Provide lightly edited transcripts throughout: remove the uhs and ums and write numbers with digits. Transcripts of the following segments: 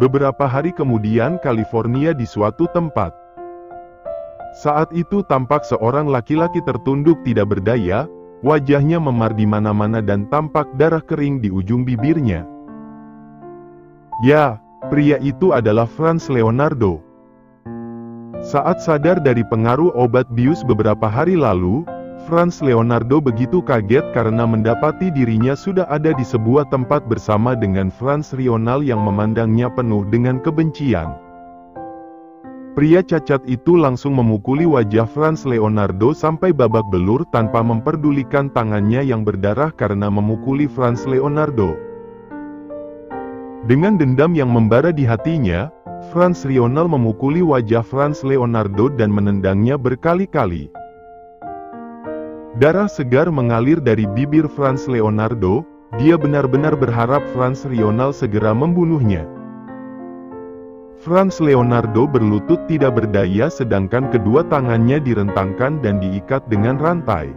Beberapa hari kemudian California di suatu tempat. Saat itu tampak seorang laki-laki tertunduk tidak berdaya, wajahnya memar di mana-mana dan tampak darah kering di ujung bibirnya. Ya, pria itu adalah Franz Leonardo. Saat sadar dari pengaruh obat bius beberapa hari lalu, Franz Leonardo begitu kaget karena mendapati dirinya sudah ada di sebuah tempat bersama dengan Franz Rional yang memandangnya penuh dengan kebencian. Pria cacat itu langsung memukuli wajah Franz Leonardo sampai babak belur tanpa memperdulikan tangannya yang berdarah karena memukuli Franz Leonardo. Dengan dendam yang membara di hatinya, Franz Rional memukuli wajah Franz Leonardo dan menendangnya berkali-kali. Darah segar mengalir dari bibir Franz Leonardo, dia benar-benar berharap Franz Rional segera membunuhnya. Franz Leonardo berlutut tidak berdaya sedangkan kedua tangannya direntangkan dan diikat dengan rantai.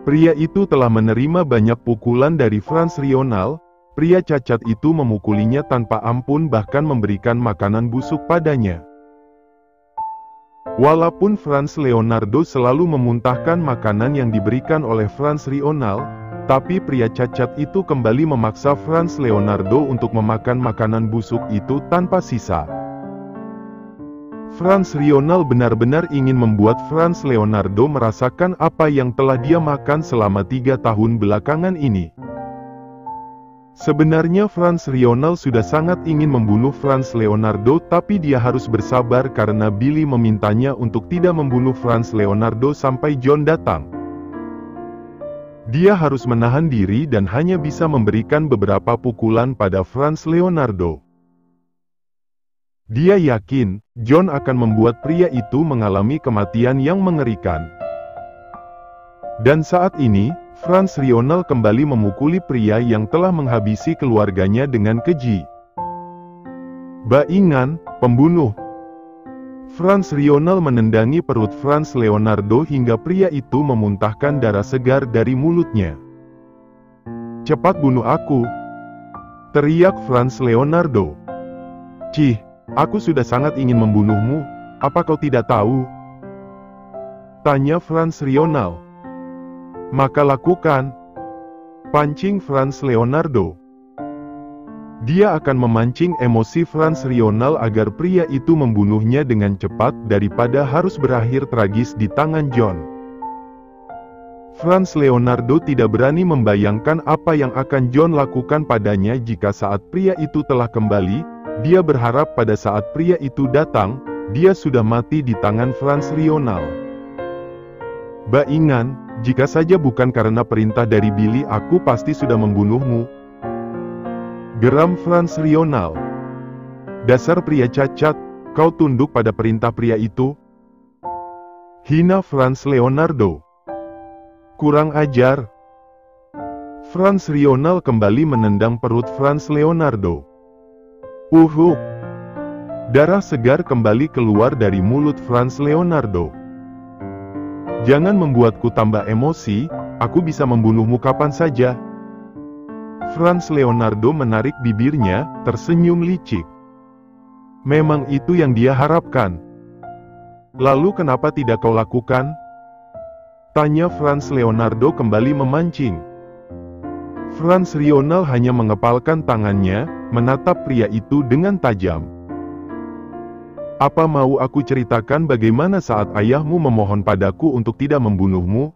Pria itu telah menerima banyak pukulan dari Franz Rional, pria cacat itu memukulinya tanpa ampun bahkan memberikan makanan busuk padanya. Walaupun Franz Leonardo selalu memuntahkan makanan yang diberikan oleh Franz Rional, tapi pria cacat itu kembali memaksa Franz Leonardo untuk memakan makanan busuk itu tanpa sisa. Franz Rional benar-benar ingin membuat Franz Leonardo merasakan apa yang telah dia makan selama 3 tahun belakangan ini. Sebenarnya Franz Rional sudah sangat ingin membunuh Franz Leonardo tapi dia harus bersabar karena Billy memintanya untuk tidak membunuh Franz Leonardo sampai John datang. Dia harus menahan diri dan hanya bisa memberikan beberapa pukulan pada Franz Leonardo. Dia yakin, John akan membuat pria itu mengalami kematian yang mengerikan. Dan saat ini, Franz Rional kembali memukuli pria yang telah menghabisi keluarganya dengan keji. Baingan, pembunuh. Franz Rional menendangi perut Franz Leonardo hingga pria itu memuntahkan darah segar dari mulutnya. "Cepat bunuh aku!" teriak Franz Leonardo. "Cih, aku sudah sangat ingin membunuhmu, apa kau tidak tahu?" tanya Franz Rional. "Maka lakukan," pancing Franz Leonardo. Dia akan memancing emosi Franz Rional agar pria itu membunuhnya dengan cepat daripada harus berakhir tragis di tangan John. Franz Leonardo tidak berani membayangkan apa yang akan John lakukan padanya jika saat pria itu telah kembali. Dia berharap pada saat pria itu datang, dia sudah mati di tangan Franz Rional. "Baingan, jika saja bukan karena perintah dari Billy aku pasti sudah membunuhmu," geram Franz Rional. "Dasar pria cacat, kau tunduk pada perintah pria itu?" hina Franz Leonardo. "Kurang ajar." Franz Rional kembali menendang perut Franz Leonardo. Darah segar kembali keluar dari mulut Franz Leonardo. "Jangan membuatku tambah emosi, aku bisa membunuhmu kapan saja." Franz Leonardo menarik bibirnya, tersenyum licik. Memang itu yang dia harapkan. "Lalu kenapa tidak kau lakukan?" tanya Franz Leonardo kembali memancing. Franz Rional hanya mengepalkan tangannya, menatap pria itu dengan tajam. "Apa mau aku ceritakan bagaimana saat ayahmu memohon padaku untuk tidak membunuhmu?"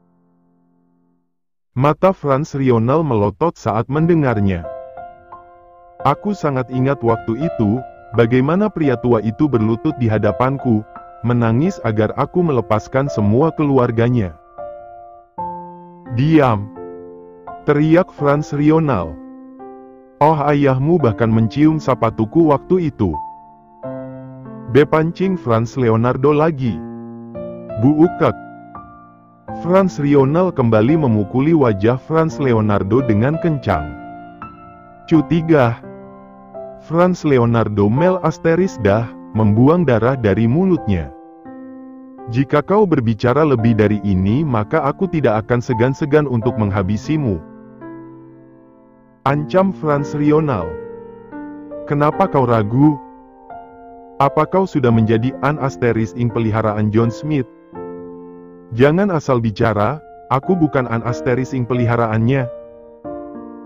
Mata Franz Rional melotot saat mendengarnya. "Aku sangat ingat waktu itu, bagaimana pria tua itu berlutut di hadapanku, menangis agar aku melepaskan semua keluarganya." "Diam!" teriak Franz Rional. "Oh, ayahmu bahkan mencium sapatuku waktu itu." Bepancing Franz Leonardo lagi. "Buukak!" Franz Rional kembali memukuli wajah Franz Leonardo dengan kencang. "Cutigah!" Franz Leonardo dah, membuang darah dari mulutnya. "Jika kau berbicara lebih dari ini maka aku tidak akan segan-segan untuk menghabisimu," ancam Franz Rional. Kenapa kau ragu? Apa kau sudah menjadi An-Asterisk peliharaan John Smith? Jangan asal bicara, aku bukan An-Asterisk peliharaannya.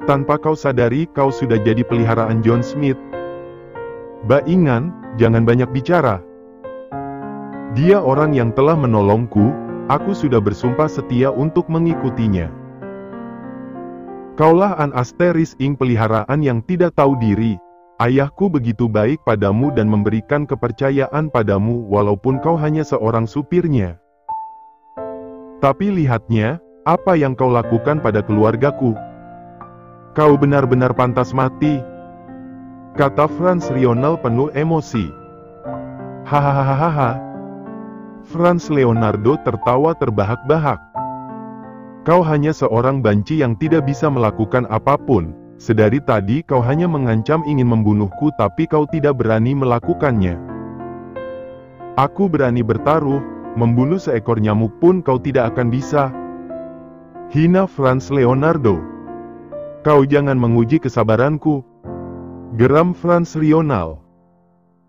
Tanpa kau sadari kau sudah jadi peliharaan John Smith. Baingan, jangan banyak bicara. Dia orang yang telah menolongku, aku sudah bersumpah setia untuk mengikutinya. Kaulah An-Asterisk peliharaan yang tidak tahu diri. Ayahku begitu baik padamu dan memberikan kepercayaan padamu walaupun kau hanya seorang supirnya. Tapi lihatnya, apa yang kau lakukan pada keluargaku. Kau benar-benar pantas mati, kata Franz Lionel penuh emosi. Hahaha. Franz Leonardo tertawa terbahak-bahak. Kau hanya seorang banci yang tidak bisa melakukan apapun. Sedari tadi kau hanya mengancam ingin membunuhku tapi kau tidak berani melakukannya. Aku berani bertaruh, membunuh seekor nyamuk pun kau tidak akan bisa. Hina Franz Leonardo. Kau jangan menguji kesabaranku, geram Franz Lionel.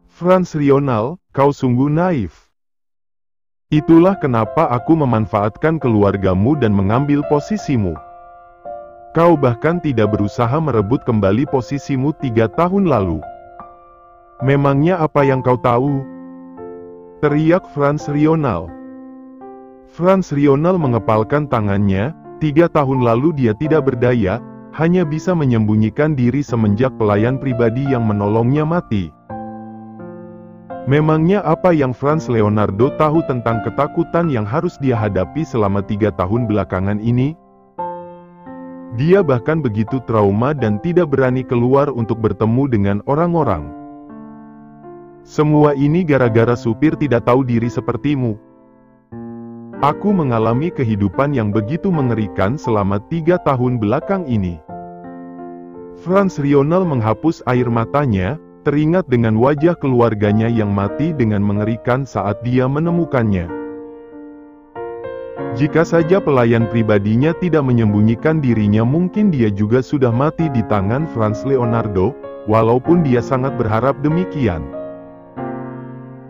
Franz Lionel, kau sungguh naif. Itulah kenapa aku memanfaatkan keluargamu dan mengambil posisimu. Kau bahkan tidak berusaha merebut kembali posisimu 3 tahun lalu. Memangnya apa yang kau tahu? Teriak Franz Lionel. Franz Lionel mengepalkan tangannya. 3 tahun lalu dia tidak berdaya, hanya bisa menyembunyikan diri semenjak pelayan pribadi yang menolongnya mati. Memangnya apa yang Franz Leonardo tahu tentang ketakutan yang harus dia hadapi selama 3 tahun belakangan ini? Dia bahkan begitu trauma dan tidak berani keluar untuk bertemu dengan orang-orang. Semua ini gara-gara supir tidak tahu diri sepertimu. Aku mengalami kehidupan yang begitu mengerikan selama 3 tahun belakang ini. Franz Lionel menghapus air matanya, teringat dengan wajah keluarganya yang mati dengan mengerikan saat dia menemukannya. Jika saja pelayan pribadinya tidak menyembunyikan dirinya, mungkin dia juga sudah mati di tangan Franz Leonardo, walaupun dia sangat berharap demikian.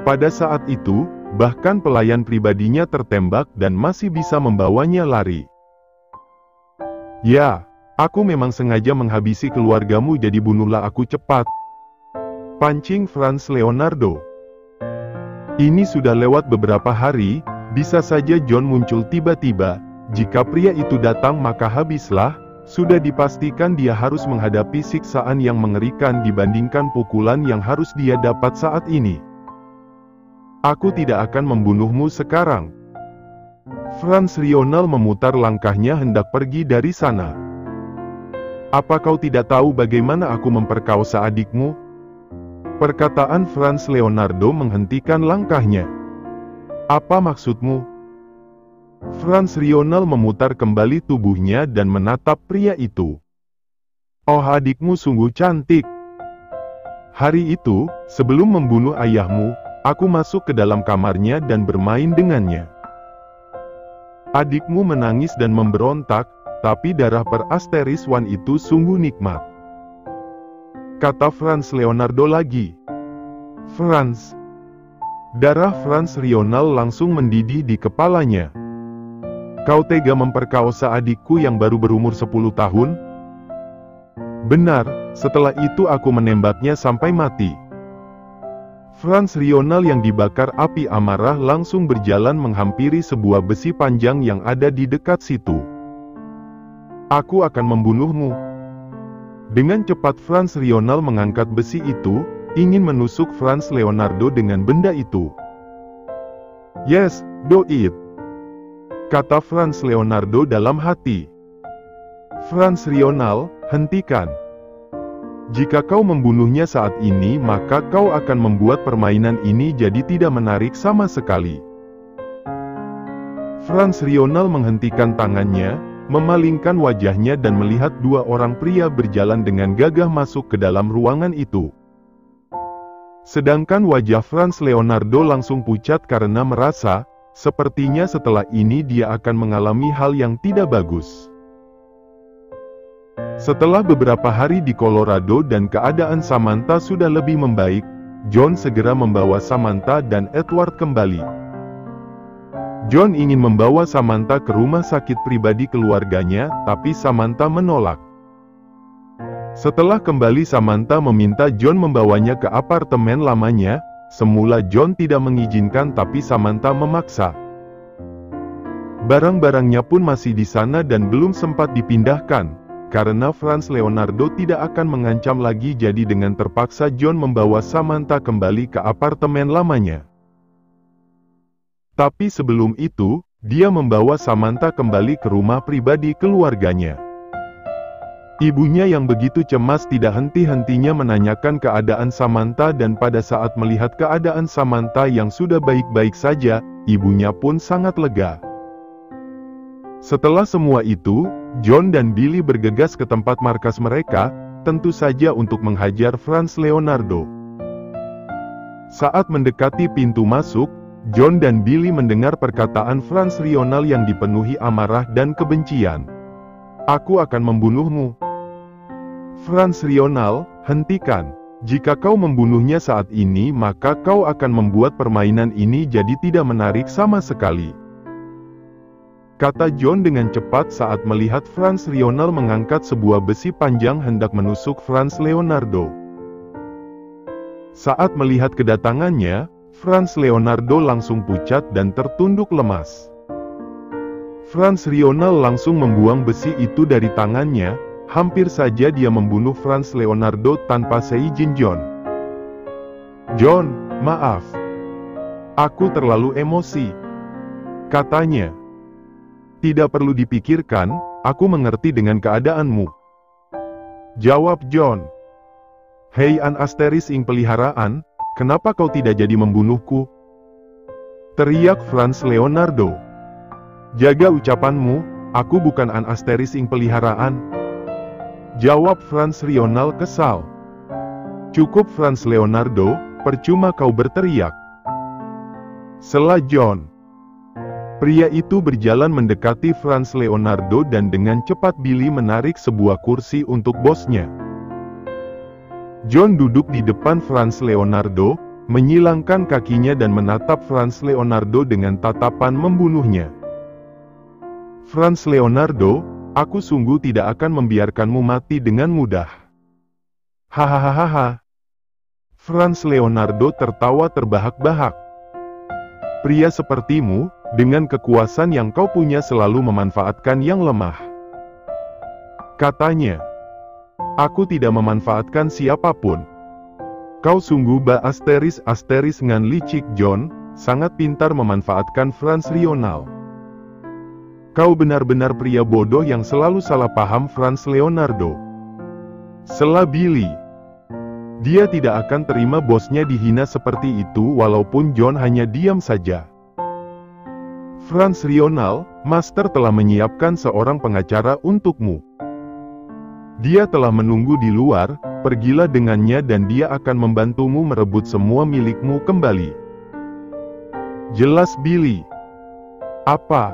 Pada saat itu, bahkan pelayan pribadinya tertembak dan masih bisa membawanya lari. Ya, aku memang sengaja menghabisi keluargamu, jadi bunuhlah aku cepat, pancing Franz Leonardo. Ini sudah lewat beberapa hari. Bisa saja John muncul tiba-tiba. Jika pria itu datang maka habislah. Sudah dipastikan dia harus menghadapi siksaan yang mengerikan dibandingkan pukulan yang harus dia dapat saat ini. Aku tidak akan membunuhmu sekarang. Franz Lionel memutar langkahnya hendak pergi dari sana. Apa kau tidak tahu bagaimana aku memperkosa adikmu? Perkataan Franz Leonardo menghentikan langkahnya. Apa maksudmu? Franz Lionel memutar kembali tubuhnya dan menatap pria itu. Oh, adikmu sungguh cantik. Hari itu, sebelum membunuh ayahmu, aku masuk ke dalam kamarnya dan bermain dengannya. Adikmu menangis dan memberontak, tapi darah per-Asterisk One itu sungguh nikmat. Kata Franz Leonardo lagi. Franz. Darah Franz Lionel langsung mendidih di kepalanya. Kau tega memperkosa adikku yang baru berumur 10 tahun? Benar, setelah itu aku menembaknya sampai mati. Franz Lionel yang dibakar api amarah langsung berjalan menghampiri sebuah besi panjang yang ada di dekat situ. Aku akan membunuhmu. Dengan cepat Franz Lionel mengangkat besi itu, ingin menusuk Franz Leonardo dengan benda itu. Yes, do it, kata Franz Leonardo dalam hati. Franz Lionel, hentikan. Jika kau membunuhnya saat ini maka kau akan membuat permainan ini jadi tidak menarik sama sekali. Franz Lionel menghentikan tangannya, memalingkan wajahnya dan melihat 2 orang pria berjalan dengan gagah masuk ke dalam ruangan itu. Sedangkan wajah Franz Leonardo langsung pucat karena merasa, sepertinya setelah ini dia akan mengalami hal yang tidak bagus. Setelah beberapa hari di Colorado dan keadaan Samantha sudah lebih membaik, John segera membawa Samantha dan Edward kembali. John ingin membawa Samantha ke rumah sakit pribadi keluarganya, tapi Samantha menolak. Setelah kembali, Samantha meminta John membawanya ke apartemen lamanya. Semula John tidak mengizinkan, tapi Samantha memaksa. Barang-barangnya pun masih di sana dan belum sempat dipindahkan, karena Franz Leonardo tidak akan mengancam lagi. Jadi dengan terpaksa John membawa Samantha kembali ke apartemen lamanya. Tapi sebelum itu, dia membawa Samantha kembali ke rumah pribadi keluarganya. Ibunya yang begitu cemas tidak henti-hentinya menanyakan keadaan Samantha, dan pada saat melihat keadaan Samantha yang sudah baik-baik saja, ibunya pun sangat lega. Setelah semua itu, John dan Billy bergegas ke tempat markas mereka, tentu saja untuk menghajar Franz Leonardo. Saat mendekati pintu masuk, John dan Billy mendengar perkataan Franz Lionel yang dipenuhi amarah dan kebencian. "Aku akan membunuhmu." Franz Lionel, hentikan. Jika kau membunuhnya saat ini, maka kau akan membuat permainan ini jadi tidak menarik sama sekali, kata John dengan cepat saat melihat Franz Lionel mengangkat sebuah besi panjang hendak menusuk Franz Leonardo. Saat melihat kedatangannya, Franz Leonardo langsung pucat dan tertunduk lemas. Franz Lionel langsung membuang besi itu dari tangannya. Hampir saja dia membunuh Franz Leonardo tanpa seizin John. "John, maaf. Aku terlalu emosi," katanya. "Tidak perlu dipikirkan, aku mengerti dengan keadaanmu," jawab John. "Hei ing peliharaan, kenapa kau tidak jadi membunuhku?" teriak Franz Leonardo. "Jaga ucapanmu, aku bukan ing peliharaan," jawab Franz Lionel kesal. "Cukup Franz Leonardo, percuma kau berteriak," sela John. Pria itu berjalan mendekati Franz Leonardo dan dengan cepat Billy menarik sebuah kursi untuk bosnya. John duduk di depan Franz Leonardo, menyilangkan kakinya dan menatap Franz Leonardo dengan tatapan membunuhnya. "Franz Leonardo, aku sungguh tidak akan membiarkanmu mati dengan mudah." "Hahaha." Franz Leonardo tertawa terbahak-bahak. "Pria sepertimu, dengan kekuasaan yang kau punya selalu memanfaatkan yang lemah," katanya. "Aku tidak memanfaatkan siapapun. Kau sungguh ngan licik John, sangat pintar memanfaatkan Franz Lionel. Kau benar-benar pria bodoh yang selalu salah paham." Franz Leonardo, sela Billy. Dia tidak akan terima bosnya dihina seperti itu walaupun John hanya diam saja. "Franz Lionel, Master telah menyiapkan seorang pengacara untukmu. Dia telah menunggu di luar, pergilah dengannya dan dia akan membantumu merebut semua milikmu kembali," jelas Billy. "Apa?"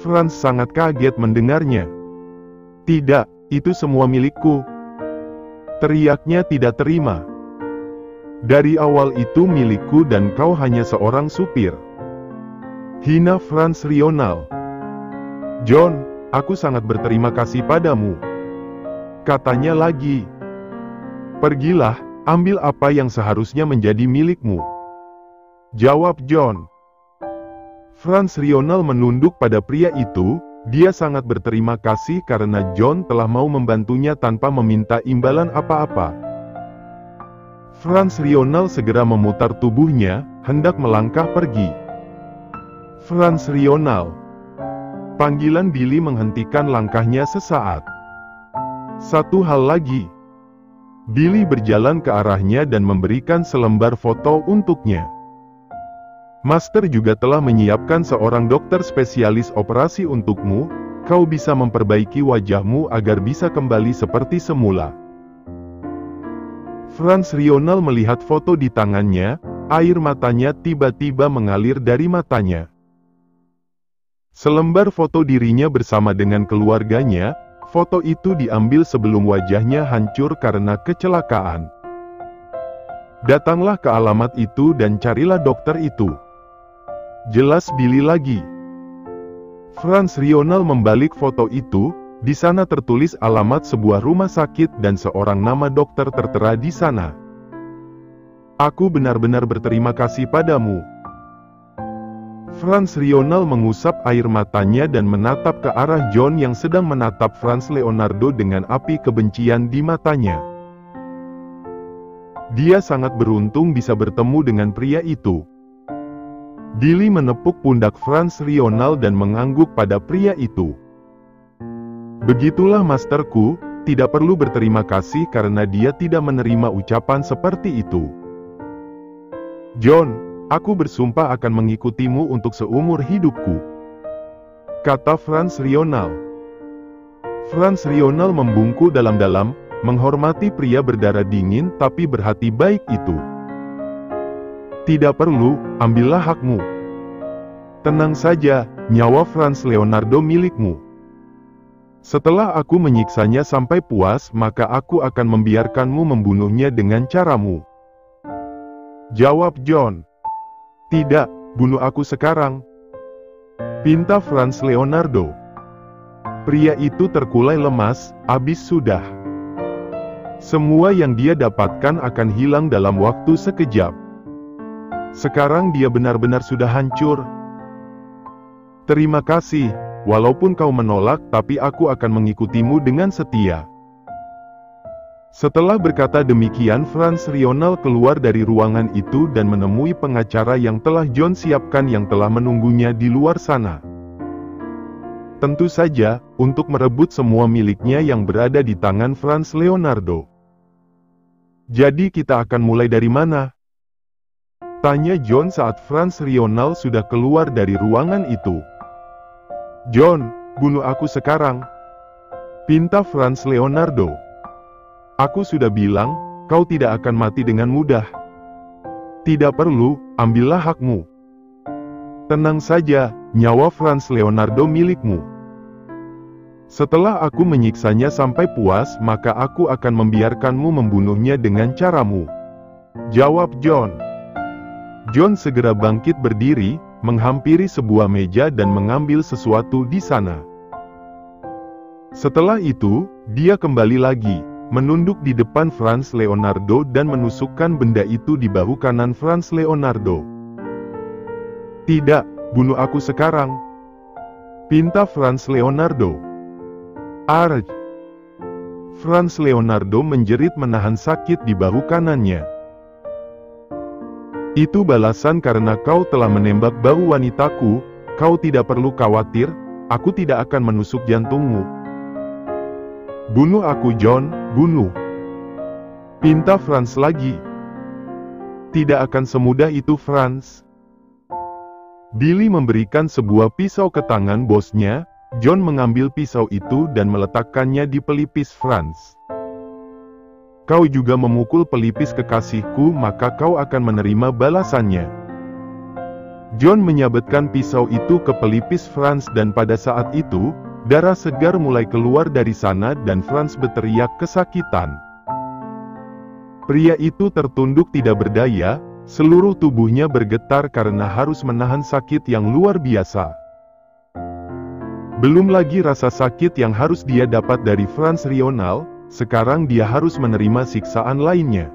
Franz sangat kaget mendengarnya. "Tidak, itu semua milikku," teriaknya tidak terima. "Dari awal itu milikku dan kau hanya seorang supir," hina Franz Lionel. "John, aku sangat berterima kasih padamu," katanya lagi. "Pergilah, ambil apa yang seharusnya menjadi milikmu," jawab John. Franz Lionel menunduk pada pria itu. Dia sangat berterima kasih karena John telah mau membantunya tanpa meminta imbalan apa-apa. Franz Lionel segera memutar tubuhnya, hendak melangkah pergi. "Franz Lionel." Panggilan Billy menghentikan langkahnya sesaat. "Satu hal lagi." Billy berjalan ke arahnya dan memberikan selembar foto untuknya. "Master juga telah menyiapkan seorang dokter spesialis operasi untukmu, kau bisa memperbaiki wajahmu agar bisa kembali seperti semula." Franz Lionel melihat foto di tangannya, air matanya tiba-tiba mengalir dari matanya. Selembar foto dirinya bersama dengan keluarganya, Foto itu diambil sebelum wajahnya hancur karena kecelakaan. Datanglah ke alamat itu dan carilah dokter itu. Jelas Billy lagi. Frans Lionel membalik foto itu. Di sana tertulis alamat sebuah rumah sakit dan seorang nama dokter tertera di sana. Aku benar-benar berterima kasih padamu. Frans Lionel mengusap air matanya dan menatap ke arah John yang sedang menatap Frans Leonardo dengan api kebencian di matanya. Dia sangat beruntung bisa bertemu dengan pria itu. Billy menepuk pundak Frans Lionel dan mengangguk pada pria itu. Begitulah masterku, tidak perlu berterima kasih karena dia tidak menerima ucapan seperti itu. John, aku bersumpah akan mengikutimu untuk seumur hidupku, kata Frans Lionel. Frans Lionel membungkuk dalam-dalam, menghormati pria berdarah dingin tapi berhati baik itu. Tidak perlu, ambillah hakmu. Tenang saja, nyawa Frans Leonardo milikmu. Setelah aku menyiksanya sampai puas, maka aku akan membiarkanmu membunuhnya dengan caramu. Jawab John. Tidak, bunuh aku sekarang, pinta Frans Leonardo. Pria itu terkulai lemas, habis sudah. Semua yang dia dapatkan akan hilang dalam waktu sekejap. Sekarang dia benar-benar sudah hancur. Terima kasih. Walaupun kau menolak, tapi aku akan mengikutimu dengan setia. Setelah berkata demikian, Frans Lionel keluar dari ruangan itu dan menemui pengacara yang telah John siapkan yang telah menunggunya di luar sana. Tentu saja, untuk merebut semua miliknya yang berada di tangan Frans Leonardo. Jadi kita akan mulai dari mana? Tanya John saat Frans Lionel sudah keluar dari ruangan itu. John, bunuh aku sekarang, pinta Frans Leonardo. Aku sudah bilang, kau tidak akan mati dengan mudah. Tidak perlu, ambillah hakmu. Tenang saja, nyawa Frans Leonardo milikmu. Setelah aku menyiksanya sampai puas, maka aku akan membiarkanmu membunuhnya dengan caramu. Jawab John. John segera bangkit berdiri, menghampiri sebuah meja dan mengambil sesuatu di sana. Setelah itu, dia kembali lagi, menunduk di depan Frans Leonardo dan menusukkan benda itu di bahu kanan Frans Leonardo. Tidak, bunuh aku sekarang, pinta Frans Leonardo. Arj! Frans Leonardo menjerit menahan sakit di bahu kanannya. Itu balasan karena kau telah menembak bahu wanitaku, kau tidak perlu khawatir, aku tidak akan menusuk jantungmu. Bunuh aku John, bunuh, pinta Frans lagi. Tidak akan semudah itu Frans. Billy memberikan sebuah pisau ke tangan bosnya. John mengambil pisau itu dan meletakkannya di pelipis Frans. Kau juga memukul pelipis kekasihku, maka kau akan menerima balasannya. John menyabetkan pisau itu ke pelipis Frans dan pada saat itu, darah segar mulai keluar dari sana dan Frans berteriak kesakitan. Pria itu tertunduk tidak berdaya, seluruh tubuhnya bergetar karena harus menahan sakit yang luar biasa. Belum lagi rasa sakit yang harus dia dapat dari Frans Lionel, sekarang dia harus menerima siksaan lainnya.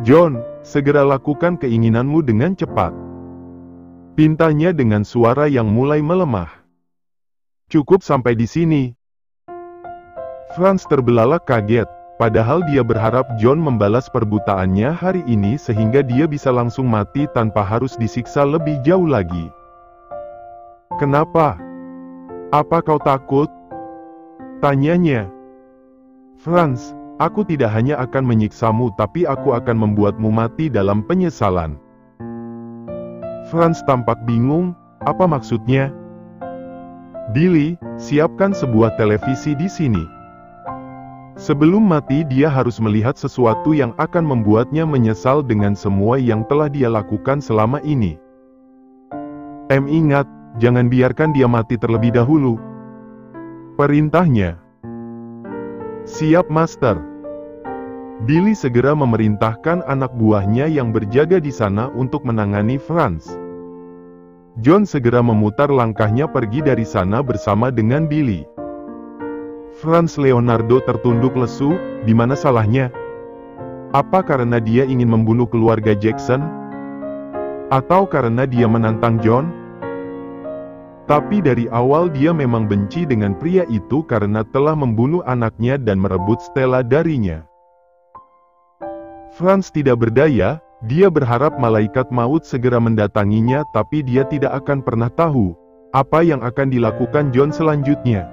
John, segera lakukan keinginanmu dengan cepat, pintanya dengan suara yang mulai melemah. Cukup sampai di sini. Frans terbelalak kaget, padahal dia berharap John membalas perbutaannya hari ini sehingga dia bisa langsung mati tanpa harus disiksa lebih jauh lagi. Kenapa? Apa kau takut? Tanyanya. Frans, aku tidak hanya akan menyiksamu tapi aku akan membuatmu mati dalam penyesalan. Frans tampak bingung, apa maksudnya? Billy, siapkan sebuah televisi di sini. Sebelum mati dia harus melihat sesuatu yang akan membuatnya menyesal dengan semua yang telah dia lakukan selama ini. Ingat, jangan biarkan dia mati terlebih dahulu, Perintahnya. Siap, Master. Billy segera memerintahkan anak buahnya yang berjaga di sana untuk menangani Franz. John segera memutar langkahnya pergi dari sana bersama dengan Billy. Franz Leonardo tertunduk lesu. Di mana salahnya? Apa karena dia ingin membunuh keluarga Jackson? Atau karena dia menantang John? Tapi dari awal dia memang benci dengan pria itu karena telah membunuh anaknya dan merebut Stella darinya. Franz tidak berdaya, dia berharap malaikat maut segera mendatanginya, tapi dia tidak akan pernah tahu apa yang akan dilakukan John selanjutnya.